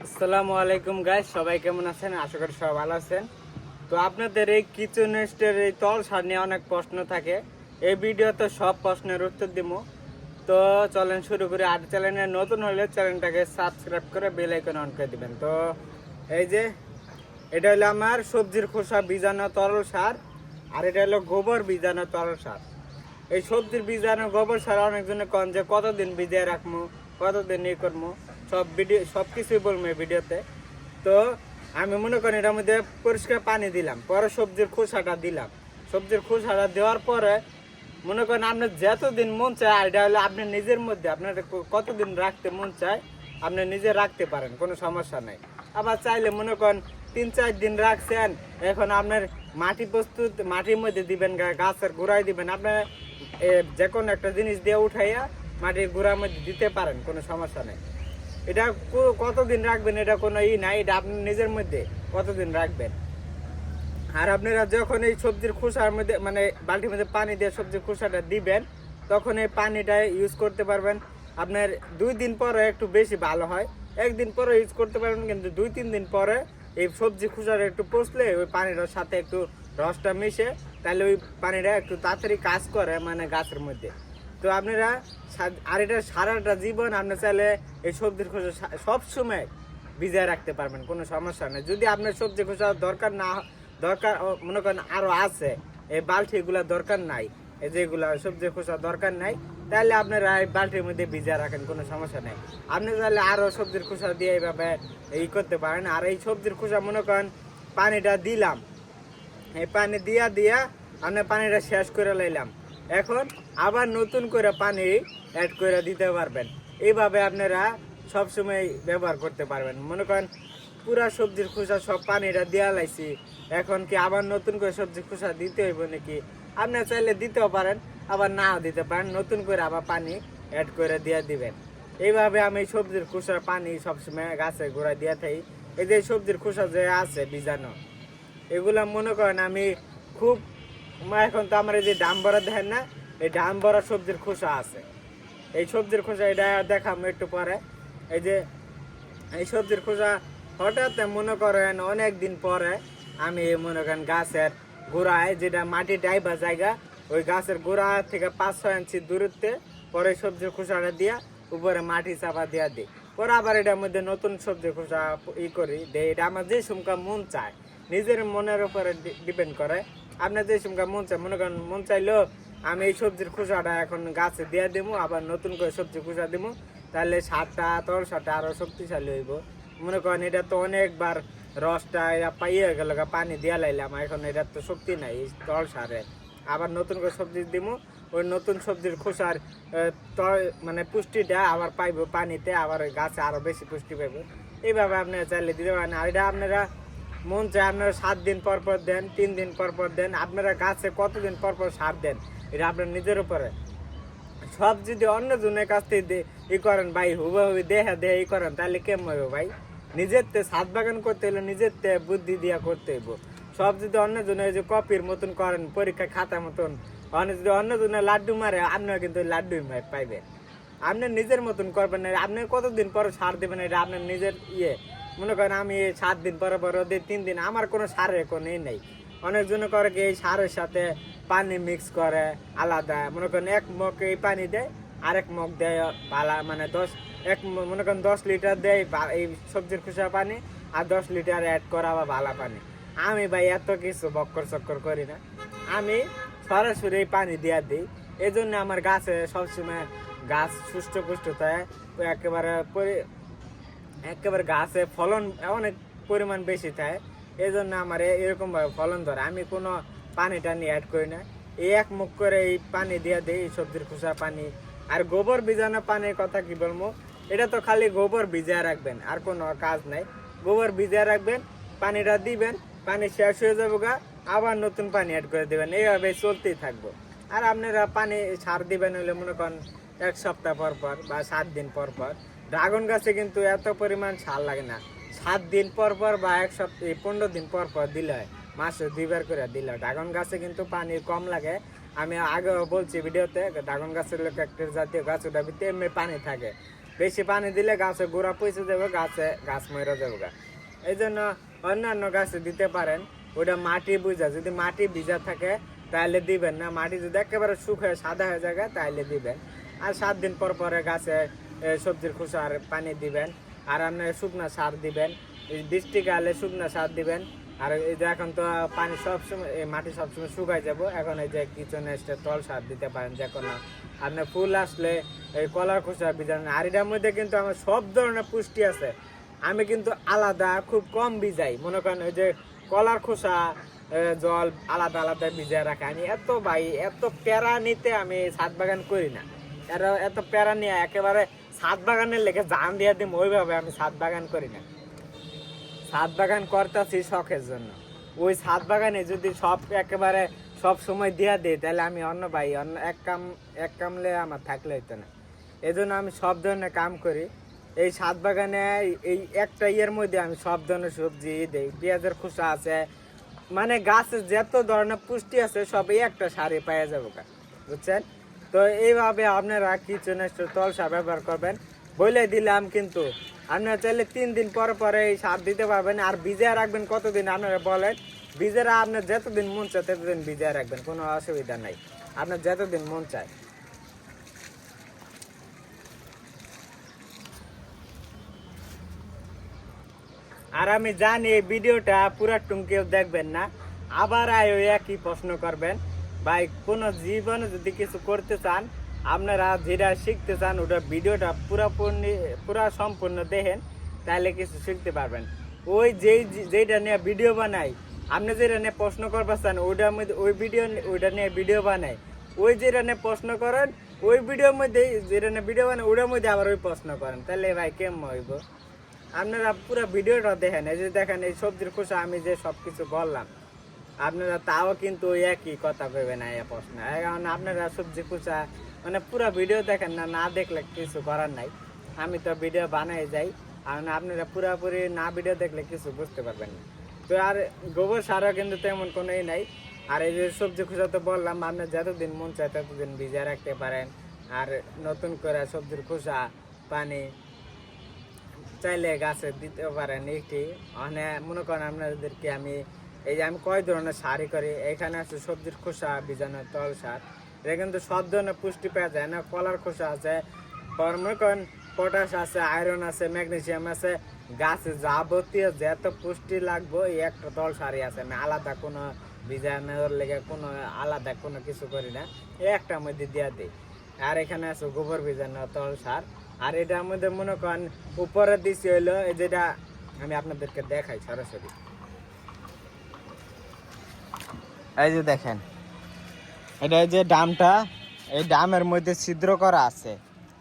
আসসালামু আলাইকুম গাইস, সবাই কেমন আছেন? আশা করি সবাই ভালো আছেন। তো আপনাদের এই কিচেন ওয়েস্টের এই তল সার নিয়ে অনেক প্রশ্ন থাকে। এই ভিডিওতে সব প্রশ্নের উত্তর দিব। তো চলেন শুরু করি। আর চ্যানেলে নতুন হলে চ্যানেলটাকে সাবস্ক্রাইব করে বেল আইকন অন করে দিবেন। তো এই যে এটা হলো আমার সবজির খোসা বীজাণু তরল সার, আর এটা হলো গোবর বীজাণু তরল সার। এই সবজির বীজাণু গোবর সার অনেকজনে কন যে কতদিন ভিজিয়ে রাখবো, কতদিন ই করবো, সব কিছুই বলবো এই ভিডিওতে। তো আমি মনে করি এটার মধ্যে পরিষ্কার পানি দিলাম, পরে সবজির খোসাটা দিলাম। সবজির খোসাটা দেওয়ার পরে মনে করেন আপনার যতদিন মন চায়, এটা হলে আপনি নিজের মধ্যে আপনার কতদিন রাখতে মন চায় আপনি নিজে রাখতে পারেন, কোনো সমস্যা নাই। আবার চাইলে মনে করেন 3-4 দিন রাখছেন, এখন আপনার মাটি প্রস্তুত, মাটির মধ্যে দিবেন, গাছের গোড়ায় দিবেন, আপনার যে কোনো একটা জিনিস দিয়ে উঠাইয়া মাটির গোড়ার মধ্যে দিতে পারেন, কোনো সমস্যা নেই। এটা কতদিন রাখবেন এটা কোনো নাই, এটা আপনি নিজের মধ্যে কতদিন রাখবেন। আর আপনারা যখন এই সবজির খোসার মধ্যে মানে বালতির মধ্যে পানি দিয়ে সবজির খোসাটা দিবেন, তখন এই পানিটা ইউজ করতে পারবেন। আপনার 2 দিন পরে একটু বেশি ভালো হয়, 1 দিন পরে ইউজ করতে পারবেন, কিন্তু 2-3 দিন পরে এই সবজি খোসাটা একটু পচলে ওই পানিটার সাথে একটু রসটা মিশে, তাহলে ওই পানিটা একটু তাড়াতাড়ি কাজ করে মানে গাছের মধ্যে। তো আপনারা আর এটা সারাটা জীবন আপনি চাইলে এই সবজির খোসা সবসময় ভিজিয়ে রাখতে পারবেন, কোনো সমস্যা নেই। যদি আপনার সবজি খোসা দরকার মনে করেন আরো আছে, এই বালতিগুলা দরকার নাই, এই যেগুলা সবজি খোসা দরকার নাই, তাহলে আপনারা এই বালতির মধ্যে ভিজিয়ে রাখেন, কোনো সমস্যা নেই। আপনি চাইলে আরো সবজির খোসা দিয়ে এইভাবে করতে পারেন। আর এই সবজির খোসা মনে করেন পানিটা দিলাম, এই পানি দিয়া আপনি পানিটা শেষ করে লাইলাম, এখন আবার নতুন করে পানি অ্যাড করে দিতে পারবেন। এইভাবে আপনারা সবসময় ব্যবহার করতে পারবেন। মনে করেন পুরা সবজির খোসা সব পানিটা দেওয়া লাইছি, এখন কি আবার নতুন করে সবজির খোসা দিতে হইব নাকি? আপনারা চাইলে দিতেও পারেন, আবার নাও দিতে পারেন, নতুন করে আবার পানি অ্যাড করে দিয়ে দিবেন। এইভাবে আমি সবজির খোসার পানি সবসময় গাছে গোড়ায় দিয়ে থাকি। এই যে সবজির খোসা যে আছে বীজাণু, এগুলা মনে করেন আমি খুব এখন তো আমার এই যে ডাম ভরা দেখেন না, এই ডাম ভরা সবজির খোসা আছে। এই সবজির খোসা এটা দেখাম একটু পরে। এই যে এই সবজির খোসা হঠাৎ মনে করেন অনেক দিন পরে আমি মনে করেন গাছের গোড়ায়, যেটা মাটি টাইপা জায়গা, ওই গাছের গোড়া থেকে 5-6 ইঞ্চি দূরত্বে পরে সবজির খোসাটা দিয়া উপরে মাটি চাপা দিয়া দিই। পরে আবার এটার মধ্যে নতুন সবজির খোসা করি দেয়। এটা আমার যে সুমকা মন চায়, নিজের মনের উপরে ডিপেন্ড করে। আপনার যে সুমকা মন চায়, মনে করেন মন চাইলেও আমি এই সবজির খোসাটা এখন গাছে দিয়ে দেবো, আবার নতুন করে সবজি খোসা দেবো, তাহলে সারটা তরল সারটা আরো শক্তিশালী হইব। মনে করেন এটা তো অনেকবার রসটা এরা পাইয়ে গেল, পানি দিয়া লাইলাম, এখন এটা তো শক্তি নাই এই তরল সারে। আবার নতুন করে সবজি দিব, ওই নতুন সবজির খোসার মানে পুষ্টিটা আবার পাইব পানিতে, আবার ওই গাছে আরো বেশি পুষ্টি পাইব। এইভাবে আপনারা চাইলে দিতে পারেন। আর এটা আপনারা মন চায় আপনারা 7 দিন পর পর দেন, 3 দিন পর পর দেন, আপনারা গাছে কতদিন পর পর সার দেন এটা আপনার নিজের উপরে। সব যদি অন্য জনের কাছ থেকে করেন ভাই, হুবহুবি দেহা করেন, তাহলে কেমন হবে ভাই? নিজের তে ছাদ বাগান করতে হলে নিজের তে বুদ্ধি দিয়া করতে হইব। সব যদি অন্য জনের যে কপির মতন করেন, পরীক্ষা খাতা মতন, যদি অন্য জনের লাড্ডু মারে, আপনিও কিন্তু লাড্ডুই পাইবেন। আপনি নিজের মতন করবেন না। আপনি কতদিন পরে সার দেবেন এটা আপনার নিজের মনে করেন আমি 7 দিন পরে পরে 3 দিন, আমার কোনো সারের কোনো নেই। অনেকজনে করে কি এই সারের সাথে পানি মিক্স করে আলাদা, মনে করেন 1 মগ এই পানি দেয়, আরেক মগ দেয় ভালা, মানে মনে করেন 10 লিটার দেয় এই সবজির খোসা পানি, আর 10 লিটার অ্যাড করা বা ভালা পানি। আমি ভাই এত কিছু বক্কর চক্কর করি না, আমি সরাসরি পানি দিয়া দিই। এই জন্য আমার গাছে সবসময় গাছ সুস্থ পুষ্ট থাকে, একেবারে গাছে ফলন অনেক পরিমাণ বেশি থাকে। এই জন্য আমার এরকম ভাবে ফলন ধরে। আমি কোনো পানি টানি অ্যাড করি না, এই 1 মুখ করে এই পানি দিয়ে দিই, এই সবজির খোসা পানি। আর গোবর ভিজানো পানির কথা কি বলবো, এটা তো খালি গোবর ভিজিয়ে রাখবেন, আর কোনো কাজ নাই। গোবর ভিজিয়ে রাখবেন, পানিটা দিবেন, পানি শেষ হয়ে যাবো গা, আবার নতুন পানি অ্যাড করে দেবেন, এইভাবে চলতেই থাকবো। আর আপনারা পানি সার দিবেন হলে মনে করেন 1 সপ্তাহ পর পর বা 7 দিন পর পর। ড্রাগন গাছে কিন্তু এত পরিমাণ সার লাগে না, 7 দিন পর পর বা 1 সপ্তাহ 15 দিন পর পর দিলে হয়, মাসে 2বার করে দিলে। ড্রাগন গাছে কিন্তু পানি কম লাগে। আমি আগেও বলছি ভিডিওতে, ড্রাগন গাছের লোক একটা জাতীয় গাছ, ওটা ভিতরে এমনি পানি থাকে। বেশি পানি দিলে গাছে গোড়া পচে যাবে, গাছ মরে যাবে গা। এই জন্য অন্যান্য গাছে দিতে পারেন, ওটা মাটি বুঝা, যদি মাটি ভিজা থাকে তাহলে দিবেন না, মাটি যদি একেবারে শুকিয়ে সাদা হয়ে যায় তাহলে দিবেন। আর 7 দিন পর পরে গাছে সবজির খোসার পানি দিবেন। আর আপনার শুকনা সার দিবেন, বৃষ্টিকালে শুকনা সার দিবেন। আর এই যে এখন তো পানি সবসময়, মাটি সবসময় শুকাই যাব, এখন এই যে কিচেন স্টের তল সার দিতে পারেন যে কোনো। আপনার ফুল আসলে এই কলার খোসা ভিজান। আর এটার মধ্যে কিন্তু আমার সব ধরনের পুষ্টি আছে, আমি কিন্তু আলাদা খুব কম ভিজাই। মনে করেন ওই যে কলার খোসা জল আলাদা আলাদা ভিজায় রাখে। আমি এত প্যারা নিতে আমি ছাদ বাগান করি না। এত প্যারা নিয়ে একেবারে ছাদ বাগানের লেগে জান দিয়ে দিম ওইভাবে আমি ছাদ বাগান করি না। ছাদ বাগান করতেছি শখের জন্য। ওই ছাদ বাগানে যদি সব একেবারে সব সময় দিয়া দিই তাহলে আমি অন্য এক কামলে আমার থাকলে হইতো না। এই জন্য আমি সব ধরনের কাম করি। এই ছাদ বাগানে এই একটা ইয়ের মধ্যে আমি সব ধরনের সবজি দিই। পেঁয়াজের খোসা আছে, মানে গাছের যত ধরনের পুষ্টি আছে সব এই একটা সারে পাওয়া যাবে, বুঝছেন? তো এইভাবে আপনারা কিচেন স্টোর তল সার ব্যবহার করবেন বলে দিলাম। কিন্তু আপনারা চাইলে 3 দিন পরে এই সার দিতে পারবেন। আর ভিজিয়ে রাখবেন কতদিন আপনারা বলেন? ভিজেরা আপনার যতদিন মন চায় ততদিন ভিজিয়ে রাখবেন, কোনো অসুবিধা নাই, আপনার যতদিন মন চায়। আর আমি জানি এই ভিডিওটা পুরা কেউ দেখবেন না, আবার একই প্রশ্ন করবেন। ভাই কোনো জীবনে যদি কিছু করতে চান, আপনারা যেটা শিখতে চান ওটা ভিডিওটা পুরা সম্পূর্ণ দেখেন, তাহলে কিছু শিখতে পারবেন। ওই যেটা নিয়ে ভিডিও বানাই, আপনি যেটা নিয়ে প্রশ্ন করবার চান ওইটার মধ্যে ওইটা নিয়ে ভিডিও বানাই, ওই যেটা নিয়ে প্রশ্ন করেন ওই ভিডিওর মধ্যে, যেটা নিয়ে ভিডিও বানাই ওটার মধ্যে আবার ওই প্রশ্ন করেন, তাহলে ভাই কেমন হইব? আপনারা পুরো ভিডিওটা দেখেন। এই যে দেখেন এই সবজির খোসা আমি যে সব কিছু বললাম, আপনারা তাও কিন্তু ওই একই কথা কইবেন না এই প্রশ্ন। এখন আপনারা সবজি খোসা মানে পুরো ভিডিও দেখেন না দেখলে কিছু করার নাই। আমি তো ভিডিও বানাই যাই, আর আপনারা পুরোপুরি না ভিডিও দেখলে কিছু বুঝতে পারবেন না। তো আর গোবর সারও কিন্তু তেমন কোনোই নাই। আর এই যে সবজি খোসা তো বললাম, আপনার যতদিন মন চায় ততদিন ভিজিয়ে রাখতে পারেন। আর নতুন করে সবজির খোসা পানি চাইলে গাছে দিতে পারেন একটি। মানে মনে করেন আপনাদেরকে আমি এই যে আমি কয় ধরনের সারই করি। এখানে আছে সবজির খোসা ভিজানো তল সার, এটা কিন্তু সব ধরনের পুষ্টি পাওয়া যায় না। কলার খোসা আছে, মনে করেন পটাশ আছে, আয়রন আছে, ম্যাগনেসিয়াম আছে, গাছে যাবতীয় যত পুষ্টি লাগবে এই একটা তল সারই আছে। আমি আলাদা কোনো ভিজানোর লেগে কোনো আলাদা কোনো কিছু করি না, এই একটার মধ্যে দিয়ে দিই। আর এখানে আছে গোবর ভিজানো তল সার। আর এটার মধ্যে মনে করেন উপরে দিছি হইলো এই যেটা আমি আপনাদেরকে দেখাই সরাসরি। এই যে দেখেন, এটা যে ডামটা, এই ডামের মধ্যে ছিদ্র করা আছে,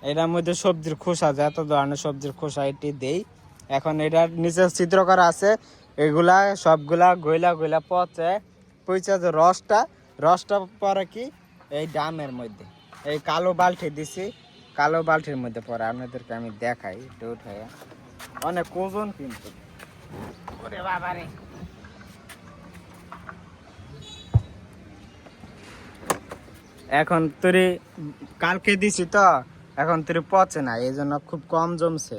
এটার মধ্যে সবজির খোসা, যত ধরনের সবজির খোসা এটি দেই। এখন এটার নিচে ছিদ্র করা আছে, এগুলা সবগুলা গইলা পচে যে রসটা পরে কি এই ডামের মধ্যে, এই কালো বালতি দিছি, কালো বালতির মধ্যে পরে আপনাদেরকে আমি দেখাই একটু উঠে। অনেক ওজন কিন্তু, ওরে বাবারে। এখন তুই কালকে দিছি তো, এখন তুই পচে না, এই জন্য খুব কম জমছে।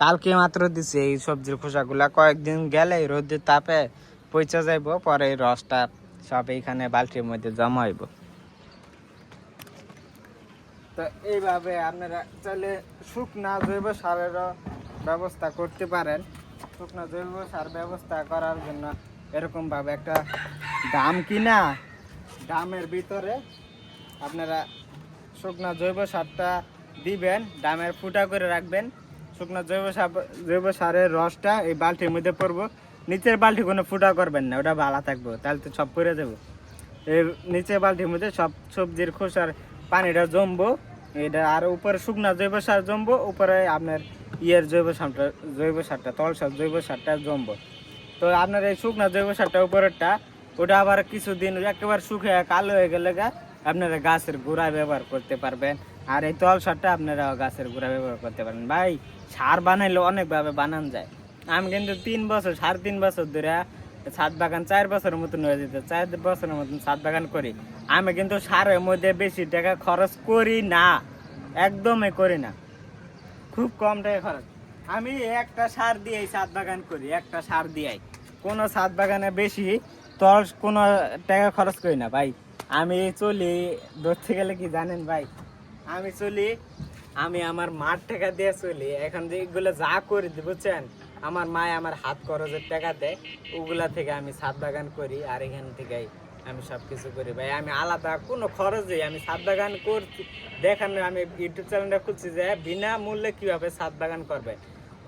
কালকে মাত্র দিছি এই সবজির খোসাগুলা, কয়েকদিন গেলে রোদের তাপে পচে যাইব, পরে এই রসটা সব এইখানে বালতির মধ্যে জমা হইব। তো এইভাবে আপনারা চাইলে শুকনা জৈব সারেরও ব্যবস্থা করতে পারেন। শুকনা জৈব সার ব্যবস্থা করার জন্য এরকমভাবে একটা ডাম কিনা, ডামের ভিতরে আপনারা শুকনা জৈব সারটা দিবেন, ডামের ফুটা করে রাখবেন। শুকনা জৈব সারের রসটা এই বালতির মধ্যে পড়বো, নিচের বালতি কোনো ফুটা করবেন না, ওটা ভালো থাকবো, তাহলে তো সব পড়ে যাবো। এই নিচের বালতির মধ্যে সব সবজির খোসার পানিটা জমবো এটা, আর উপরে শুকনা জৈব সার জমবো, উপরে আপনার জৈব সারটা তল সার জৈব সারটা জমবো। তো আপনার এই শুকনা জৈব সারটা উপরেরটা, ওটা আবার কিছুদিন একেবারে শুকিয়ে কালো হয়ে গেলে আপনারা গাছের গোড়ায় ব্যবহার করতে পারবেন। আর এই তল সারটা আপনারা গাছের গোড়ায় ব্যবহার করতে পারবেন। ভাই সার বানাইলে অনেকভাবে বানানো যায়। আমি কিন্তু 3.5 বছর ধরে ছাদ বাগান 4 বছরের মতন হয়ে যেত, 4 বছরের মতন ছাদ বাগান করি। আমি কিন্তু সারের মধ্যে বেশি টাকা খরচ করি না, একদমই করি না। খুব কম টাকা খরচ। আমি একটা সার দিয়েই ছাদ বাগান করি, একটা সার দিয়েই। কোনো ছাদ বাগানে বেশি তোর কোনো টাকা খরচ করি না ভাই। আমি চলি ধরতে গেলে কি জানেন ভাই, আমি চলি, আমি আমার মার টাকা দিয়ে চলি। এখন যে এগুলো যা করি বুঝছেন, আমার মায় আমার হাত খরচের টাকা দেয়, ওগুলা থেকে আমি ছাদ বাগান করি। আর এখান থেকেই আমি সব কিছু করি ভাই। আমি আলাদা কোনো খরচে আমি ছাদ বাগান করছি। দেখেন আমি ইউটিউব চ্যানেলটা খুলছি যে বিনামূল্যে কীভাবে ছাদ বাগান করবে।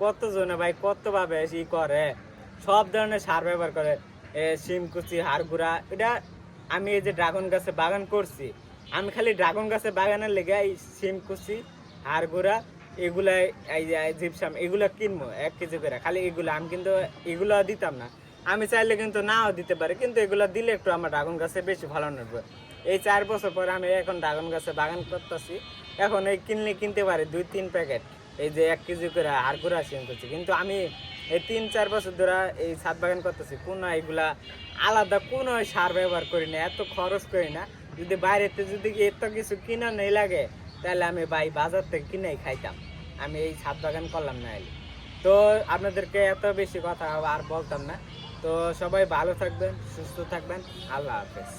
কতজনে ভাই কতভাবে ই করে, সব ধরনের সার ব্যবহার করে, শিমকুচি, হাড়গুড়া। এটা আমি এই যে ড্রাগন গাছে বাগান করছি, আমি খালি ড্রাগন গাছে বাগানের লেগে এই শিমকুচি, হাড়গুড়া, এগুলা, এই যে জিপসাম, এগুলা কিনবো 1 কেজি করে। খালি এগুলো আমি কিন্তু এগুলো দিতাম না। আমি চাইলে কিন্তু নাও দিতে পারি, কিন্তু এগুলো দিলে একটু আমার ড্রাগন গাছে বেশি ভালো নেবে। এই 4 বছর পরে আমি এখন ড্রাগন গাছে বাগান করতেছি। এখন এই কিনতে পারি 2-3 প্যাকেট এই যে 1 কেজি করে হাড়গুড়া শিম করছি। কিন্তু আমি এই 3-4 বছর ধরে এই ছাদ বাগান করতেছি, কোনো এগুলা আলাদা কোনো সার ব্যবহার করি না, এত খরচ করি না। যদি বাইরেতে যদি এত কিছু কিনা নেই লাগে, তাহলে আমি ভাই বাজার থেকে কিনেই খাইতাম। আমি এই ছাদ বাগান করলাম না এলে। তো আপনাদেরকে এত বেশি কথা আর বলতাম না। তো সবাই ভালো থাকবেন, সুস্থ থাকবেন, আল্লাহ হাফেজ।